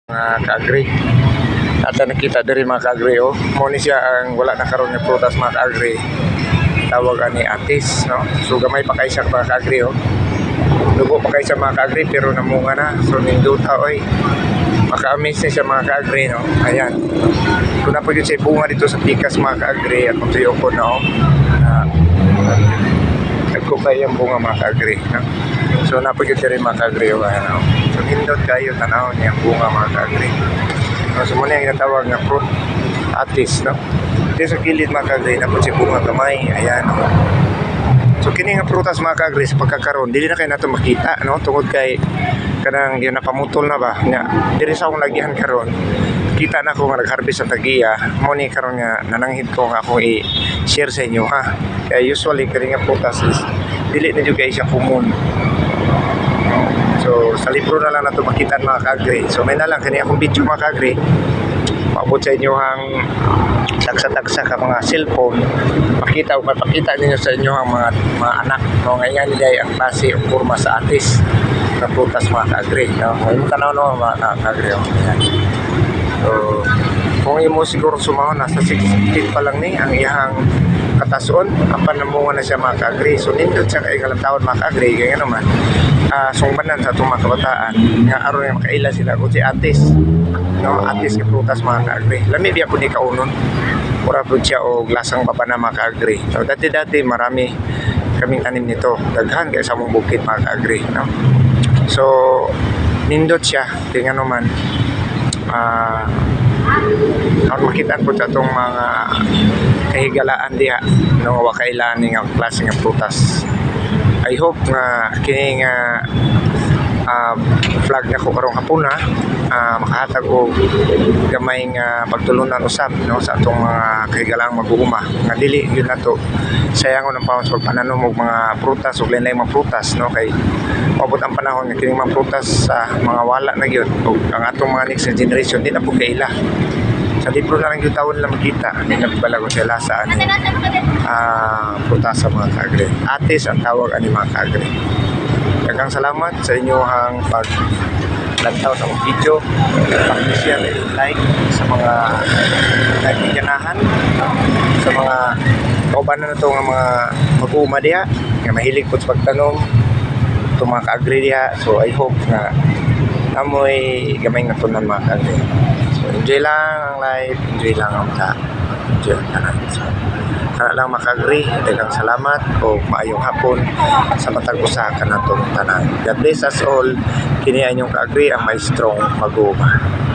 Mga kaagri. At nakita diri mga kaagri oh. Mo ni siya ang wala na karon nga prutas mga kaagri. Tawag ani atis no. So gamay pa kay siya mga kaagri oh. Dugo pa kay siya mga kaagri pero namunga na. So ninduta oy. Maka-amaze siya mga kaagri no. Ayan. Kung na po yun siya bunga dito sa pikas mga kaagri at kung tuyo ko no. Nagkukay ang bunga mga kaagri no. So na po yun rin mga kaagri oh. Ayan, no? So hindot kayo tanaw niyang bunga mga kaagri. No, so muna yung natawag na fruit atis no. Dito sa kilid mga kaagri na po siya bunga kamay. Ayan no. So kini nga prutas mga kaagri sa pagkakaroon dili na kayo nato makita no tungod kay kanang yun napamutol na ba nga diri sa akong lagihan karon kita na ko nga nag-harvest sa tagiya mo ni karon nga nananghid ko nga akong i-share sa inyo ha. Kaya usually kani nga prutas is dili na jud kay siya common. So sa libro na lang nato makita mga kaagri. So may na lang kani akong video mga kaagri. Paabot sa inyo ang tagsa-tagsa ka mga cellphone. Pakita o mapakita ninyo sa inyo ang mga anak no ngayon nila ang klase o forma sa atis na prutas mga kaagri no. Yung tanaw no mga kaagri oh. So kung imo siguro sumahon nasa 16 pa lang ni ang iyang katason apan namunga na siya mga kaagri. So nindot siya kay kalang taon mga kaagri kaya naman sungbanan sa itong mga kabataan nga aron nga makaila sila kung si atis no atis nga prutas mga kaagri. Lami biya po ni kaunon mura po siya o lasang babana mga kaagri. So dati marami kaming tanim nito daghan kay sa mong bukid mga kaagri no. So nindot siya tingnan naman aron makita po sa itong mga kahigalaan diha no wakailan nga klase nga prutas. I hope nga kini nga vlog na ko karong hapon na makahatag og gamay nga pagtulunan usab no sa atong mga kahigalang mag-uuma nga dili gyud nato sayangon ang pawis pagpananom og mga prutas ug lain-lain mga prutas no kay maabot ang panahon nga kini mga prutas sa mga wala na gyud ug ang atong mga next generation di na po kaila. Sa libro na lang yung taon lang makita hindi na balago sa lasa ani prutas sa mga kaagri. Atis ang tawag ani mga kaagri. Daghang salamat sa inyong paglantaw sa mga video, pag-share and like sa mga nagiganahan, sa mga kaubanan na ito nga mga mag-uuma diha nga mahilig po sa pagtanom itong mga kaagri diha. So I hope nga amoy gamay nga tunan mga kaagri. So enjoy lang ang life, enjoy lang ang enjoy ang tanan. So kana lang makagri, daghang salamat o maayong hapon sa matag usa kanatong tanan. God bless us all. Kini inyong kaagri ang may strong mag-uuma.